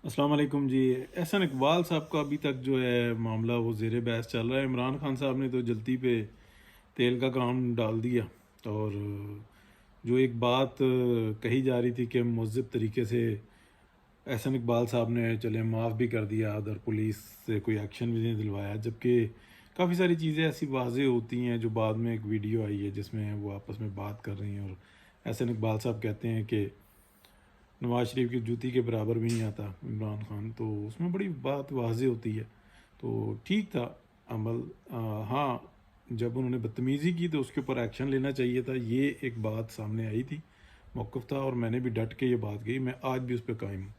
السلام علیکم جی۔ احسن اقبال صاحب کا ابھی تک جو ہے معاملہ وہ زیر بحث چل رہا ہے۔ عمران خان صاحب نے تو جلتی پہ تیل کا کام ڈال دیا، اور جو ایک بات کہی جا رہی تھی کہ مہذب طریقے سے احسن اقبال صاحب نے چلے معاف بھی کر دیا، ادھر پولیس سے کوئی ایکشن بھی نہیں دلوایا، جبکہ کافی ساری چیزیں ایسی واضح ہوتی ہیں جو بعد میں ایک ویڈیو آئی ہے جس میں وہ آپس میں بات کر رہی ہیں، اور احسن اقبال صاحب کہتے ہیں کہ نواز شریف کی جوتی کے برابر بھی نہیں آتا عمران خان، تو اس میں بڑی بات واضح ہوتی ہے۔ تو ٹھیک تھا عمل، ہاں جب انہوں نے بدتمیزی کی تو اس کے اوپر ایکشن لینا چاہیے تھا، یہ ایک بات سامنے آئی تھی، موقف تھا، اور میں نے بھی ڈٹ کے یہ بات کہی، میں آج بھی اس پہ قائم ہوں۔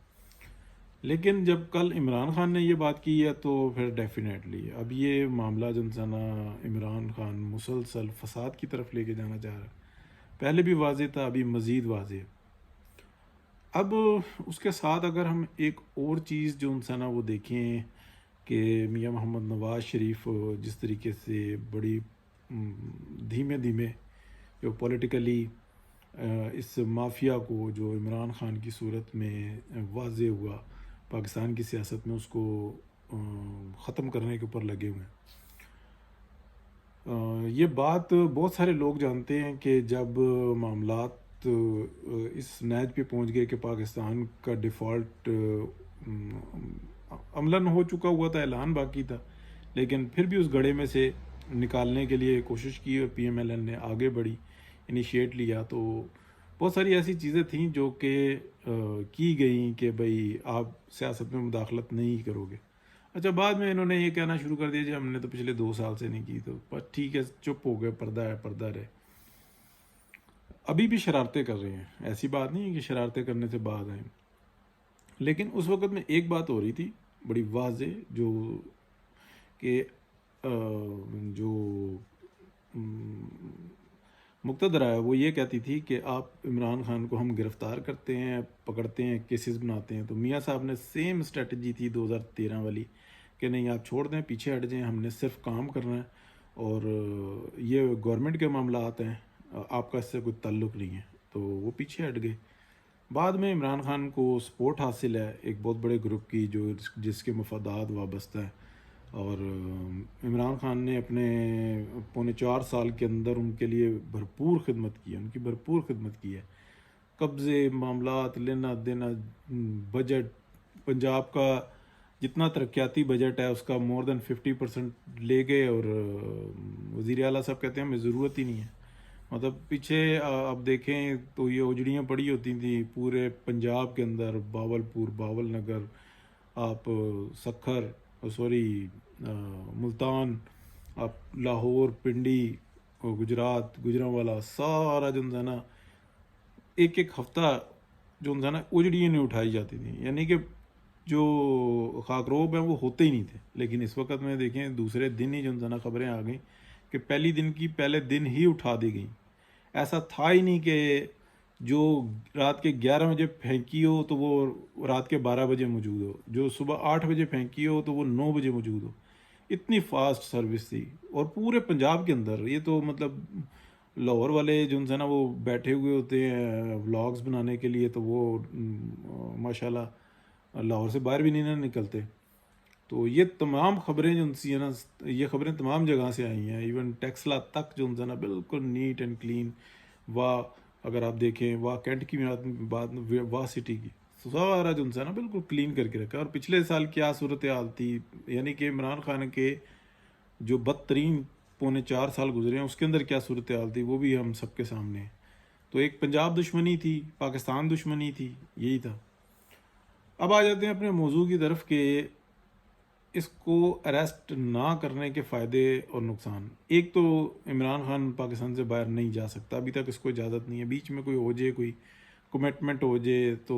لیکن جب کل عمران خان نے یہ بات کی ہے تو پھر ڈیفینیٹلی اب یہ معاملہ جو نا عمران خان مسلسل فساد کی طرف لے کے جانا چاہ رہا ہے، پہلے بھی واضح تھا، ابھی مزید واضح ہے۔ اب اس کے ساتھ اگر ہم ایک اور چیز جو نا وہ دیکھیں کہ میاں محمد نواز شریف جس طریقے سے بڑی دھیمے دھیمے جو پولیٹیکلی اس مافیا کو جو عمران خان کی صورت میں واضح ہوا پاکستان کی سیاست میں، اس کو ختم کرنے کے اوپر لگے ہوئے ہیں۔ یہ بات بہت سارے لوگ جانتے ہیں کہ جب معاملات اس نیج پہ پہنچ گئے کہ پاکستان کا ڈیفالٹ عملاً ہو چکا ہوا تھا، اعلان باقی تھا، لیکن پھر بھی اس گڑھے میں سے نکالنے کے لیے کوشش کی اور پی ایم ایل این نے آگے بڑھی، انیشیٹ لیا، تو بہت ساری ایسی چیزیں تھیں جو کہ کی گئیں کہ بھئی آپ سیاست میں مداخلت نہیں کرو گے۔ اچھا، بعد میں انہوں نے یہ کہنا شروع کر دیا جی ہم نے تو پچھلے 2 سال سے نہیں کی، تو پر ٹھیک ہے، چپ ہو گئے، پردہ ہے پردہ رہے۔ ابھی بھی شرارتیں کر رہے ہیں، ایسی بات نہیں ہے کہ شرارتیں کرنے سے بعد آئیں، لیکن اس وقت میں ایک بات ہو رہی تھی بڑی واضح، جو کہ جو مقتدر ہے وہ یہ کہتی تھی کہ آپ عمران خان کو ہم گرفتار کرتے ہیں، پکڑتے ہیں، کیسز بناتے ہیں، تو میاں صاحب نے سیم اسٹریٹجی تھی 2013 والی کہ نہیں آپ چھوڑ دیں، پیچھے ہٹ جائیں، ہم نے صرف کام کرنا ہے، اور یہ گورنمنٹ کے معاملات ہیں، آپ کا اس سے کوئی تعلق نہیں ہے، تو وہ پیچھے ہٹ گئے۔ بعد میں عمران خان کو سپورٹ حاصل ہے ایک بہت بڑے گروپ کی جو جس کے مفادات وابستہ ہیں، اور عمران خان نے اپنے 4.25 سال کے اندر ان کے لیے بھرپور خدمت کی ہے، ان کی بھرپور خدمت کی ہے، قبضے، معاملات، لینا دینا، بجٹ پنجاب کا جتنا ترقیاتی بجٹ ہے اس کا مور دین 50% لے گئے، اور وزیر اعلیٰ صاحب کہتے ہیں ہمیں ضرورت ہی نہیں ہے۔ مطلب پیچھے آپ دیکھیں تو یہ اجڑیاں پڑی ہوتی تھیں پورے پنجاب کے اندر، باولپور، باول نگر، آپ سکھر، سوری ملتان، آپ لاہور، پنڈی، گجرات، گجرانوالا، سارا جو ہے نا ایک ایک ہفتہ جو ہے نا اجڑیاں نہیں اٹھائی جاتی تھیں، یعنی کہ جو خاکروب ہیں وہ ہوتے ہی نہیں تھے۔ لیکن اس وقت میں دیکھیں دوسرے دن ہی جو ہے نا خبریں آ گئیں کہ پہلے دن ہی اٹھا دی گئیں۔ ایسا تھا ہی نہیں کہ جو رات کے 11 بجے پھینکی ہو تو وہ رات کے 12 بجے موجود ہو، جو صبح 8 بجے پھینکی ہو تو وہ 9 بجے موجود ہو، اتنی فاسٹ سروس تھی، اور پورے پنجاب کے اندر۔ یہ تو مطلب لاہور والے جو ہے نا وہ بیٹھے ہوئے ہوتے ہیں ولاگز بنانے کے لیے، تو وہ ماشاءاللہ لاہور سے باہر بھی نہیں نہ نکلتے۔ تو یہ تمام خبریں جو ہیں نا، یہ خبریں تمام جگہ سے آئی ہیں، ایون ٹیکسلا تک جو ہے نا بالکل نیٹ اینڈ کلین، واہ اگر آپ دیکھیں واہ کینٹ کی بات، واہ سٹی کی سارا جو ہے نا بالکل کلین کر کے رکھا۔ اور پچھلے سال کیا صورتحال تھی، یعنی کہ عمران خان کے جو بدترین 4.25 سال گزرے ہیں اس کے اندر کیا صورتحال تھی وہ بھی ہم سب کے سامنے ہے۔ تو ایک پنجاب دشمنی تھی، پاکستان دشمنی تھی، یہی تھا۔ اب آ جاتے ہیں اپنے موضوع کی طرف کہ اس کو اریسٹ نہ کرنے کے فائدے اور نقصان۔ ایک تو عمران خان پاکستان سے باہر نہیں جا سکتا، ابھی تک اس کو اجازت نہیں ہے، بیچ میں کوئی ہو جائے، کوئی کمٹمنٹ ہو جائے تو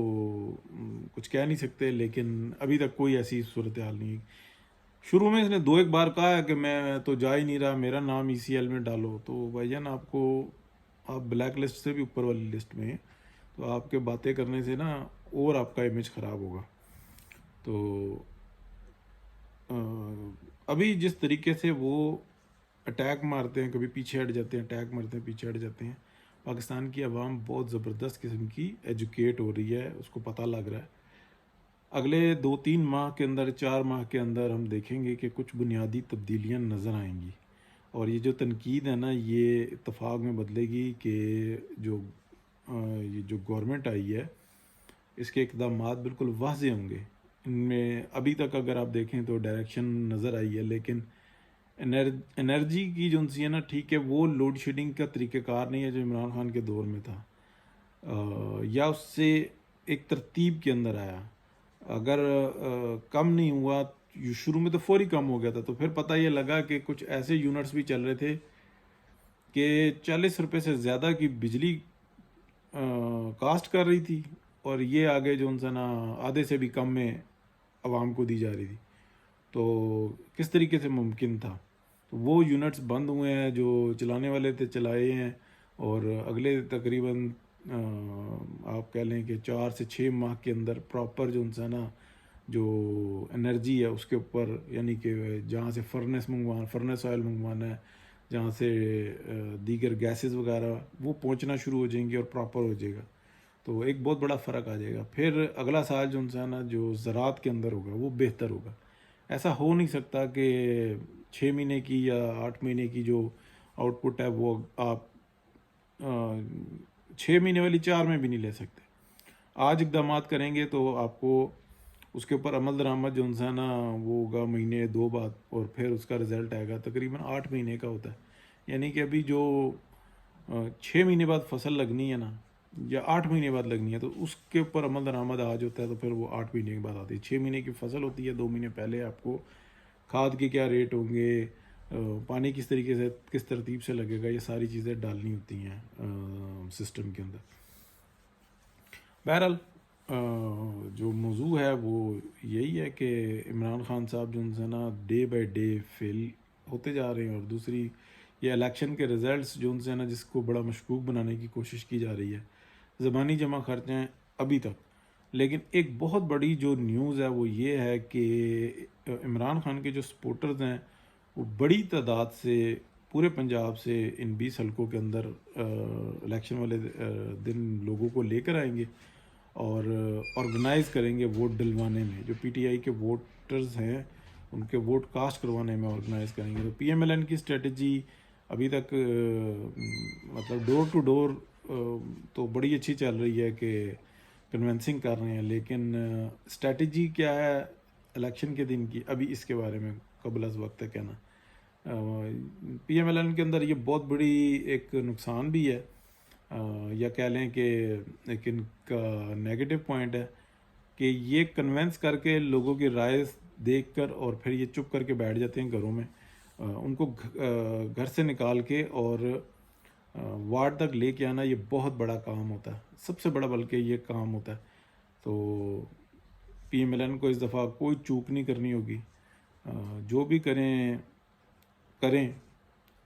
کچھ کہہ نہیں سکتے، لیکن ابھی تک کوئی ایسی صورتحال نہیں ہے۔ شروع میں اس نے 2 ایک بار کہا ہے کہ میں تو جا ہی نہیں رہا، میرا نام ECL میں ڈالو، تو بھائی جان آپ بلیک لسٹ سے بھی اوپر والی لسٹ میں ہیں، تو آپ کے باتیں کرنے سے نا اور آپ کا امیج خراب ہوگا۔ تو ابھی جس طریقے سے وہ اٹیک مارتے ہیں، کبھی پیچھے ہٹ جاتے ہیں، اٹیک مارتے ہیں پیچھے ہٹ جاتے ہیں، پاکستان کی عوام بہت زبردست قسم کی ایجوکیٹ ہو رہی ہے، اس کو پتہ لگ رہا ہے اگلے 2-3 ماہ کے اندر 4 ماہ کے اندر ہم دیکھیں گے کہ کچھ بنیادی تبدیلیاں نظر آئیں گی، اور یہ جو تنقید ہے نا یہ اتفاق میں بدلے گی کہ جو یہ جو گورنمنٹ آئی ہے اس کے اقدامات بالکل واضح ہوں گے. ان میں ابھی تک اگر آپ دیکھیں تو ڈائریکشن نظر آئی ہے، لیکن انرجی کی جو ہے نا ٹھیک ہے وہ لوڈ شیڈنگ کا طریقہ کار نہیں ہے جو عمران خان کے دور میں تھا، یا اس سے ایک ترتیب کے اندر آیا. اگر کم نہیں ہوا، شروع میں تو فوری کم ہو گیا تھا، تو پھر پتہ یہ لگا کہ کچھ ایسے یونٹس بھی چل رہے تھے کہ 40 روپے سے زیادہ کی بجلی کاسٹ کر رہی تھی، اور یہ آگے جو ان سے نا آدھے سے بھی کم میں عوام کو دی جا رہی تھی. تو کس طریقے سے ممکن تھا؟ تو وہ یونٹس بند ہوئے ہیں، جو چلانے والے تھے چلائے ہیں، اور اگلے تقریباً آپ کہہ لیں کہ 4 سے 6 ماہ کے اندر پراپر جو ان سے نا جو انرجی ہے اس کے اوپر، یعنی کہ جہاں سے فرنس آئل منگوانا ہے، جہاں سے دیگر گیسز وغیرہ وہ پہنچنا شروع ہو جائیں گی اور پراپر ہو جائے گا. تو ایک بہت بڑا فرق آ جائے گا. پھر اگلا سال جو انسان نا جو زراعت کے اندر ہوگا وہ بہتر ہوگا. ایسا ہو نہیں سکتا کہ 6 مہینے کی یا 8 مہینے کی جو آؤٹ پٹ ہے وہ آپ 6 مہینے والی 4 میں بھی نہیں لے سکتے. آج اقدامات کریں گے تو آپ کو اس کے اوپر عمل درآمد جو انسان نا وہ ہوگا مہینے 2 بعد، اور پھر اس کا رزلٹ آئے گا تقریباً 8 مہینے کا ہوتا ہے. یعنی کہ ابھی جو 6 مہینے بعد فصل لگنی ہے نا، یا 8 مہینے بعد لگنی ہے، تو اس کے اوپر عمل درآمد آج ہوتا ہے تو پھر وہ 8 مہینے کے بعد آتی ہے. 6 مہینے کی فصل ہوتی ہے، 2 مہینے پہلے آپ کو کھاد کے کیا ریٹ ہوں گے، پانی کس طریقے سے کس ترتیب سے لگے گا، یہ ساری چیزیں ڈالنی ہوتی ہیں سسٹم کے اندر. بہرحال جو موضوع ہے وہ یہی ہے کہ عمران خان صاحب جو ان سے نا ڈے بائی ڈے فیل ہوتے جا رہے ہیں، اور دوسری یہ الیکشن کے رزلٹس جو ان سے نا جس کو بڑا مشکوک بنانے کی کوشش کی جا رہی ہے. زبانی جمع خرچ ہیں ابھی تک، لیکن ایک بہت بڑی جو نیوز ہے وہ یہ ہے کہ عمران خان کے جو سپورٹرز ہیں وہ بڑی تعداد سے پورے پنجاب سے ان 20 حلقوں کے اندر الیکشن والے دن لوگوں کو لے کر آئیں گے اور آرگنائز کریں گے ووٹ ڈلوانے میں. جو پی ٹی آئی کے ووٹرز ہیں ان کے ووٹ کاسٹ کروانے میں آرگنائز کریں گے. تو پی ایم ایل این کی اسٹریٹجی ابھی تک مطلب ڈور ٹو ڈور تو بڑی اچھی چل رہی ہے کہ کنونسنگ کر رہے ہیں، لیکن اسٹریٹجی کیا ہے الیکشن کے دن کی، ابھی اس کے بارے میں قبل از وقت ہے کہنا. پی ایم ایل این کے اندر یہ بہت بڑی ایک نقصان بھی ہے، یا کہہ لیں کہ ایک ان کا نیگیٹو پوائنٹ ہے کہ یہ کنونس کر کے لوگوں کی رائے دیکھ کر اور پھر یہ چپ کر کے بیٹھ جاتے ہیں گھروں میں. ان کو گھر سے نکال کے اور وارڈ تک لے کے آنا یہ بہت بڑا کام ہوتا ہے، سب سے بڑا بلکہ یہ کام ہوتا ہے. تو پی ایم ایل این کو اس دفعہ کوئی چوک نہیں کرنی ہوگی، جو بھی کریں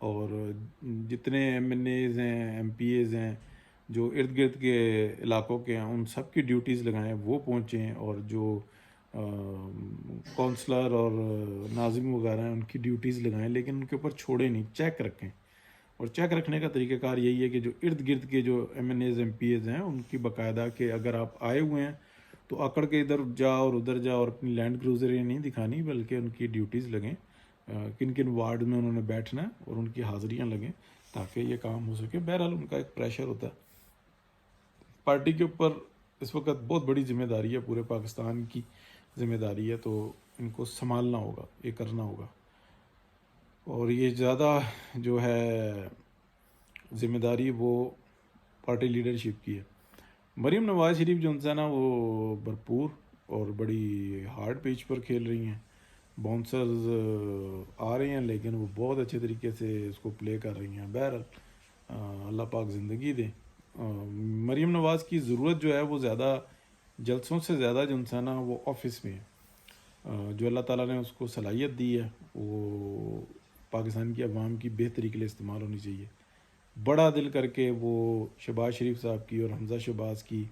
اور جتنے ایم این ایز ہیں، ایم پی ایز ہیں جو ارد گرد کے علاقوں کے ہیں، ان سب کی ڈیوٹیز لگائیں، وہ پہنچیں، اور جو کونسلر اور ناظم وغیرہ ہیں ان کی ڈیوٹیز لگائیں، لیکن ان کے اوپر چھوڑیں نہیں، چیک رکھیں. اور چیک رکھنے کا طریقہ کار یہی ہے کہ جو ارد گرد کے جو M N As M P As ہیں ان کی باقاعدہ کہ اگر آپ آئے ہوئے ہیں تو آکڑ کے ادھر جا اور ادھر جا، اور اپنی لینڈ کروزریں نہیں دکھانی بلکہ ان کی ڈیوٹیز لگیں، کن کن وارڈ میں انہوں نے بیٹھنا ہے اور ان کی حاضریاں لگیں تاکہ یہ کام ہو سکے. بہرحال ان کا ایک پریشر ہوتا ہے پارٹی کے اوپر، اس وقت بہت بڑی ذمہ داری ہے، پورے پاکستان کی ذمہ داری ہے، تو ان کو سنبھالنا ہوگا، یہ کرنا ہوگا. اور یہ زیادہ جو ہے ذمہ داری وہ پارٹی لیڈرشپ کی ہے. مریم نواز شریف جو ہے نا وہ بھرپور اور بڑی ہارڈ پیچ پر کھیل رہی ہیں. باؤنسرز آ رہے ہیں لیکن وہ بہت اچھے طریقے سے اس کو پلے کر رہی ہیں. بہرحال اللہ پاک زندگی دے. مریم نواز کی ضرورت جو ہے وہ زیادہ جلسوں سے زیادہ جو انسان ہے وہ آفس میں ہے. جو اللہ تعالیٰ نے اس کو صلاحیت دی ہے وہ پاکستان کی عوام کی بہتری کے لیے استعمال ہونی چاہیے. بڑا دل کر کے وہ شہباز شریف صاحب کی اور حمزہ شہباز کی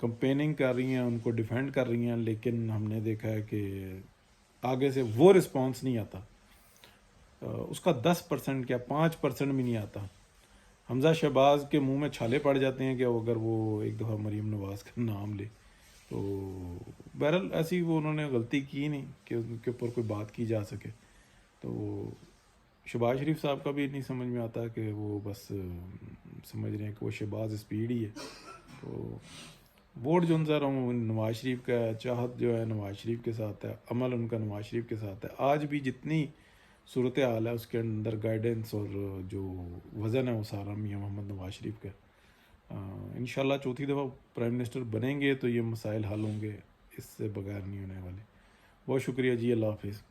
کمپیننگ کر رہی ہیں، ان کو ڈیفینڈ کر رہی ہیں، لیکن ہم نے دیکھا ہے کہ آگے سے وہ رسپانس نہیں آتا. اس کا 10% کیا 5% بھی نہیں آتا. حمزہ شہباز کے منہ میں چھالے پڑ جاتے ہیں کہ اگر وہ ایک دفعہ مریم نواز کا نام لے. تو بہرحال ایسی وہ انہوں نے غلطی کی نہیں کہ ان کے اوپر کوئی بات کی جا سکے. تو شہباز شریف صاحب کا بھی نہیں سمجھ میں آتا کہ وہ بس سمجھ رہے ہیں کہ وہ شہباز اسپیڈ ہی ہے. تو ووٹ جو نظر ہوں نواز شریف کا ہے, چاہت جو ہے نواز شریف کے ساتھ ہے, عمل ان کا نواز شریف کے ساتھ ہے. آج بھی جتنی صورت حال ہے اس کے اندر گائیڈنس اور جو وزن ہے وہ سارا میاں محمد نواز شریف کا. انشاءاللہ چوتھی دفعہ پرائم منسٹر بنیں گے تو یہ مسائل حل ہوں گے, اس سے بغیر نہیں ہونے والے. بہت شکریہ جی, اللہ حافظ.